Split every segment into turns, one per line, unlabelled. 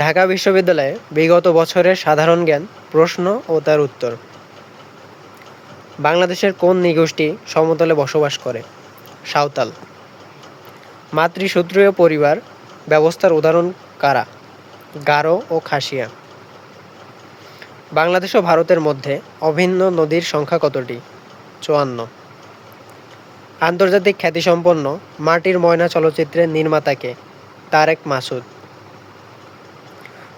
ঢাকা বিশ্ববিদ্যালয়ে বিগত বছরের সাধারণ জ্ঞান প্রশ্ন ও তার উত্তর। বাংলাদেশের কোন নৃগোষ্ঠী সমতলে বসবাস করে? সাঁওতাল। মাতৃসূত্রীয় পরিবার ব্যবস্থার উদাহরণ কারা? গারো ও খাসিয়া। বাংলাদেশ ও ভারতের মধ্যে অভিন্ন নদীর সংখ্যা কতটি? ৫৪। আন্তর্জাতিক খ্যাতিসম্পন্ন মাটির ময়না চলচ্চিত্রের নির্মাতা কে? তারেক মাসুদ।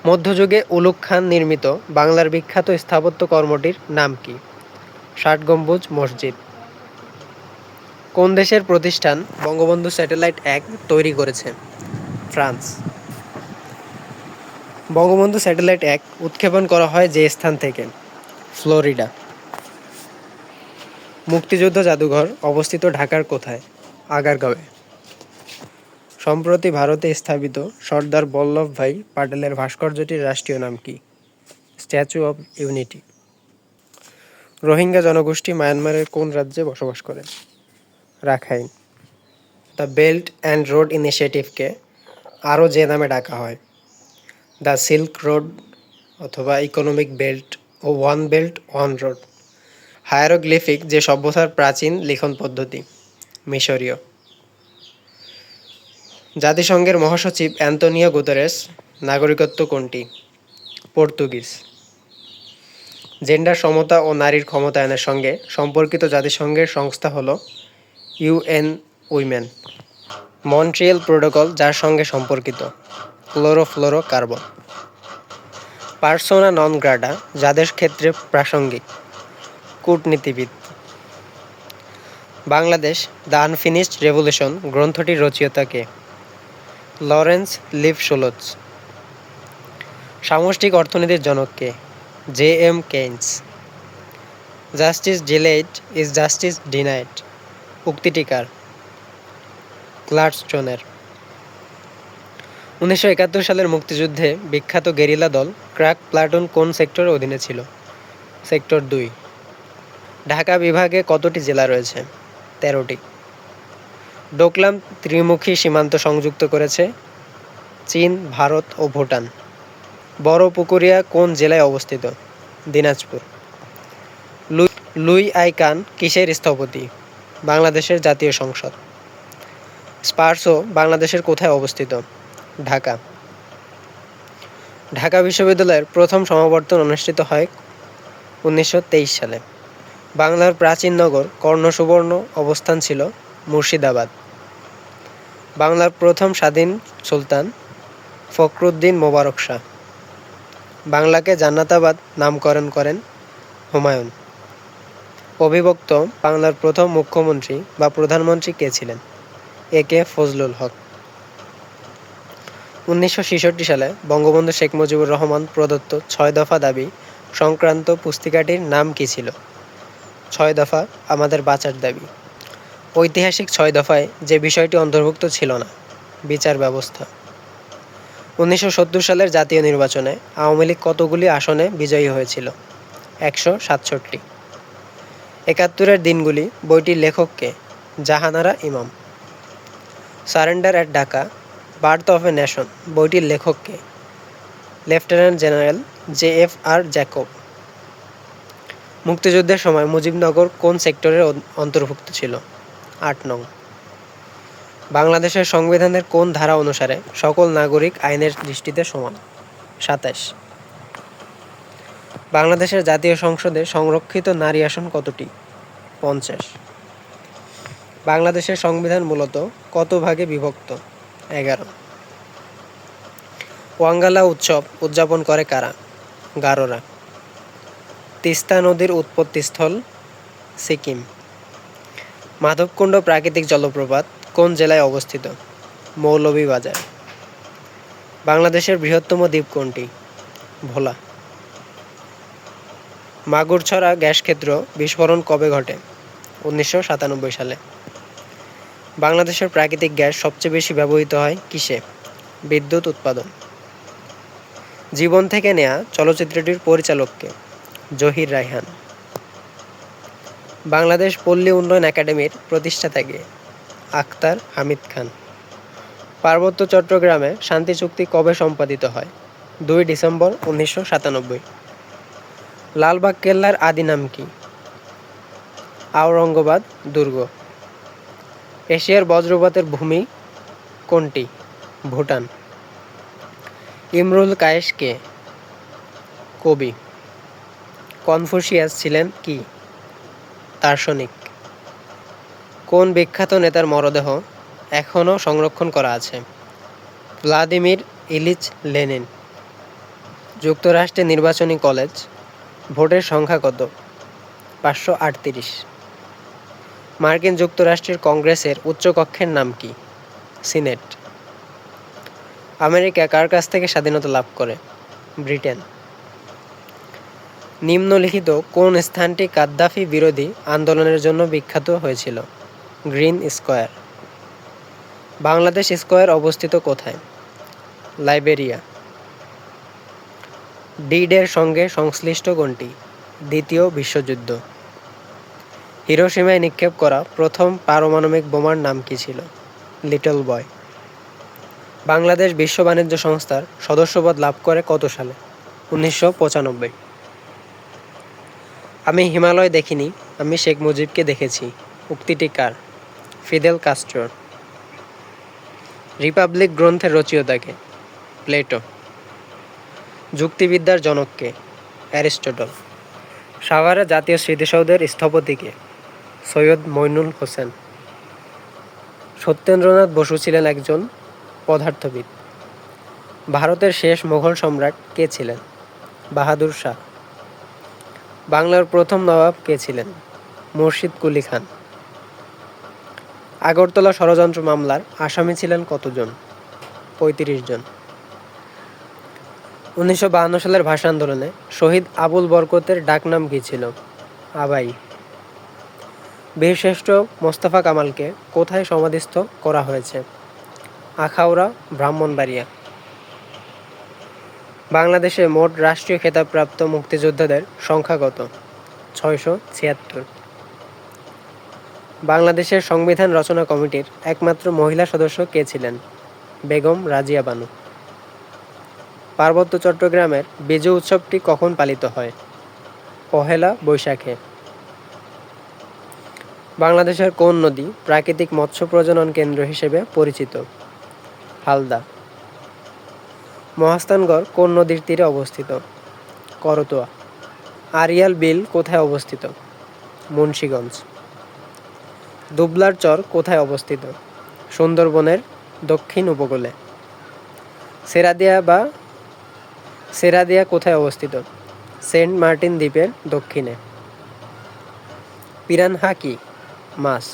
মধ্যযুগে উলুগ খান নির্মিত বাংলার বিখ্যাত স্থাপত্য কর্মটির নাম কি? ষাট গম্বুজ মসজিদ। কোন দেশের প্রতিষ্ঠান বঙ্গবন্ধু স্যাটেলাইট ১ তৈরি করেছে? ফ্রান্স। বঙ্গবন্ধু স্যাটেলাইট ১ উৎক্ষেপণ করা হয় যে স্থান থেকে? ফ্লোরিডা। মুক্তিযুদ্ধ জাদুঘর অবস্থিত ঢাকার কোথায়? আগারগাঁওয়ে। সম্প্রতি ভারতে স্থাপিত সর্দার বল্লভভাই পাটেলের ভাস্কর্যটির রাষ্ট্রীয় নাম কি? Statue of unity. রোহিঙ্গা জনগোষ্ঠী মায়ানমারের কোন রাজ্যে বসবাস করে? Rakhine. The belt and road ইনিশিয়েটিভকে আরও যে নামে ডাকা হয়? দ্য সিল্ক রোড অথবা ইকোনমিক বেল্ট ও one belt one road. Hieroglyphic যে সভ্যতার প্রাচীন লিখন পদ্ধতি? মিশরীয়। জাতিসংঘের মহাসচিব অ্যান্তোনিও গুতেরেস নাগরিকত্ব কোনটি? পর্তুগিজ। জেন্ডার সমতা ও নারীর ক্ষমতায়নের সঙ্গে সম্পর্কিত জাতিসংঘের সংস্থা হল ইউএন উইমেন। মন্ট্রিয়েল প্রোটোকল যার সঙ্গে সম্পর্কিত? ক্লোরোফ্লোরোকার্বন। পার্সোনা নন গ্রাটা যাদের ক্ষেত্রে প্রাসঙ্গিক? কূটনীতিবিদ। বাংলাদেশ দ্য আনফিনিশড রেভলিউশন গ্রন্থটির রচয়িতা কে? Lawrence Lifschultz. সামষ্টিক অর্থনীতির জনক কে? J M Keynes. Justice delayed is justice denied উক্তিটি কার? গ্লাডস্টোনের। ১৯৭১ সালের মুক্তিযুদ্ধে বিখ্যাত গেরিলা দল ক্রাক প্লাটুন কোন সেক্টরের অধীনে ছিল? সেক্টর ২। ঢাকা বিভাগে কতটি জেলা রয়েছে? ১৩টি। ডোকলাম ত্রিমুখী সীমান্ত সংযুক্ত করেছে চীন, ভারত ও ভুটান। বড় পুকুরিয়া কোন জেলায় অবস্থিত? দিনাজপুর। লুই আই কান কিসের স্থপতি? বাংলাদেশের জাতীয় সংসদ। স্পারসো বাংলাদেশের কোথায় অবস্থিত? ঢাকা। ঢাকা বিশ্ববিদ্যালয়ের প্রথম সমাবর্তন অনুষ্ঠিত হয় ১৯২৩ সালে। বাংলার প্রাচীন নগর কর্ণসুবর্ণ অবস্থান ছিল মুর্শিদাবাদ। বাংলার প্রথম স্বাধীন সুলতান ফখরুদ্দীন মোবারক শাহ। বাংলাকে জান্নাতাবাদ নামকরণ করেন হুমায়ুন। অবিভক্ত বাংলার প্রথম মুখ্যমন্ত্রী বা প্রধানমন্ত্রী কে ছিলেন? এ কে ফজলুল হক। ১৯৬৬ সালে বঙ্গবন্ধু শেখ মুজিবুর রহমান প্রদত্ত ৬ দফা দাবি সংক্রান্ত পুস্তিকাটির নাম কী ছিল? ৬ দফা আমাদের বাঁচার দাবি। ঐতিহাসিক ৬ দফায় যে বিষয়টি অন্তর্ভুক্ত ছিল না? বিচার ব্যবস্থা। ১৯৭০ সালের জাতীয় নির্বাচনে আওয়ামী লীগ কতগুলি আসনে বিজয়ী হয়েছিল? ১৬৭। ৭১-এর দিনগুলি বইটির লেখক কে? Jahanara Imam. Surrender at Dhaka birth of a nation বইটির লেখক কে? Lieutenant general JFR Jacob. মুক্তিযুদ্ধের সময় মুজিবনগর কোন সেক্টরের অন্তর্ভুক্ত ছিল? ৮ নং। বাংলাদেশের সংবিধানের কোন ধারা অনুসারে সকল নাগরিক আইনের দৃষ্টিতে সমান? ২৭। বাংলাদেশের জাতীয় সংসদে সংরক্ষিত নারী আসন কতটি? ৫০। বাংলাদেশের সংবিধান মূলত কত ভাগে বিভক্ত? ১১। ওয়াঙ্গালা উৎসব উদযাপন করে কারা? গারোরা। তিস্তা নদীর উৎপত্তিস্থল? সিকিম। মাধবকুণ্ড প্রাকৃতিক জলপ্রপাত কোন জেলায় অবস্থিত? মৌলভীবাজার। বাংলাদেশের বৃহত্তম দ্বীপ কোনটি? ভোলা। মাগুরছড়া গ্যাস ক্ষেত্র বিস্ফোরণ কবে ঘটে? ১৯৯৭ সালে। বাংলাদেশের প্রাকৃতিক গ্যাস সবচেয়ে বেশি ব্যবহৃত হয় কিসে? বিদ্যুৎ উৎপাদন। জীবন থেকে নেয়া চলচ্চিত্রটির পরিচালক কে? জহির রায়হান। বাংলাদেশ পল্লী উন্নয়ন একাডেমির প্রতিষ্ঠাতা কে? আখতার হামিদ খান। পার্বত্য চট্টগ্রামে শান্তি চুক্তি কবে সম্পাদিত হয়? ডিসেম্বর 1997। লালবাগ কেল্লার আদি নাম কি? আওরঙ্গাবাদ দুর্গ। এশিয়ার বজ্রপাতের ভূমি কোনটি? ভুটান। ইমরুল কায়েস কে? কবি। কনফুসিয়াস ছিলেন কি? দার্শনিক। কোন বিখ্যাত নেতার মরদেহ এখনও সংরক্ষণ করা আছে? Vladimir Ilyich Lenin. যুক্তরাষ্ট্রের নির্বাচনী কলেজ ভোটের সংখ্যা কত? 538। মার্কিন যুক্তরাষ্ট্রের কংগ্রেসের উচ্চকক্ষের নাম কি? সিনেট। আমেরিকা কার কাছ থেকে স্বাধীনতা লাভ করে? ব্রিটেন। নিম্নলিখিত কোন স্থানটি গাদ্দাফি বিরোধী আন্দোলনের জন্য বিখ্যাত হয়েছিল? Green square. বাংলাদেশ স্কয়ার অবস্থিত কোথায়? লাইবেরিয়া। ডি-ডের সঙ্গে সংশ্লিষ্ট কোনটি? দ্বিতীয় বিশ্বযুদ্ধ। হিরোশিমায় নিক্ষেপ করা প্রথম পারমাণবিক বোমার নাম কি ছিল? Little boy. বাংলাদেশ বিশ্ব বাণিজ্য সংস্থার সদস্যপদ লাভ করে কত সালে? 1995। আমি হিমালয় দেখিনি, আমি শেখ মুজিবকে দেখেছি উক্তিটি কার? ফিদেল কাস্ট্রোর। রিপাবলিক গ্রন্থের রচয়িতা কে? প্লেটো। যুক্তিবিদ্যার জনক কে? অ্যারিস্টটল। সাভারে জাতীয় স্মৃতিসৌধের স্থপতি কে? সৈয়দ মইনুল হোসেন। সত্যেন্দ্রনাথ বসু ছিলেন একজন পদার্থবিদ। ভারতের শেষ মোগল সম্রাট কে ছিলেন? বাহাদুর শাহ। বাংলার প্রথম নবাব কে ছিলেন? মুর্শিদ কুলি খান। আগরতলা ষড়যন্ত্র মামলার আসামি ছিলেন কতজন? 35 জন। 1952 সালের ভাষা আন্দোলনে শহীদ আবুল বরকতের ডাকনাম কী ছিল? আবাই। বীরশ্রেষ্ঠ মোস্তফা কামালকে কোথায় সমাধিস্থ করা হয়েছে? আখাউড়া, ব্রাহ্মণবাড়িয়া। বাংলাদেশে মোট রাষ্ট্রীয় খেতাবপ্রাপ্ত মুক্তিযোদ্ধাদের সংখ্যা কত? 676। বাংলাদেশের সংবিধান রচনা কমিটির একমাত্র মহিলা সদস্য কে ছিলেন? বেগম রাজিয়া বানু। পার্বত্য চট্টগ্রামের বিজু উৎসবটি কখন পালিত হয়? পহেলা বৈশাখে। বাংলাদেশের কোন নদী প্রাকৃতিক মৎস্য প্রজনন কেন্দ্র হিসেবে পরিচিত? হালদা। মহাস্থানগড় কোন নদীর তীরে অবস্থিত? করতোয়া। আরিয়াল বিল কোথায় অবস্থিত? মুন্সিগঞ্জ। দুবলার চর কোথায় অবস্থিত? সুন্দরবনের দক্ষিণ উপকূলে। সেরাদিয়া কোথায় অবস্থিত? সেন্ট মার্টিন দ্বীপের দক্ষিণে। পিরানহা কি? মাছ।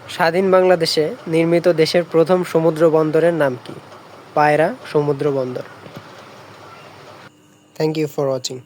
স্বাধীন বাংলাদেশে নির্মিত দেশের প্রথম সমুদ্র বন্দরের নাম কি? পায়রা সমুদ্র বন্দর। Thank you for watching.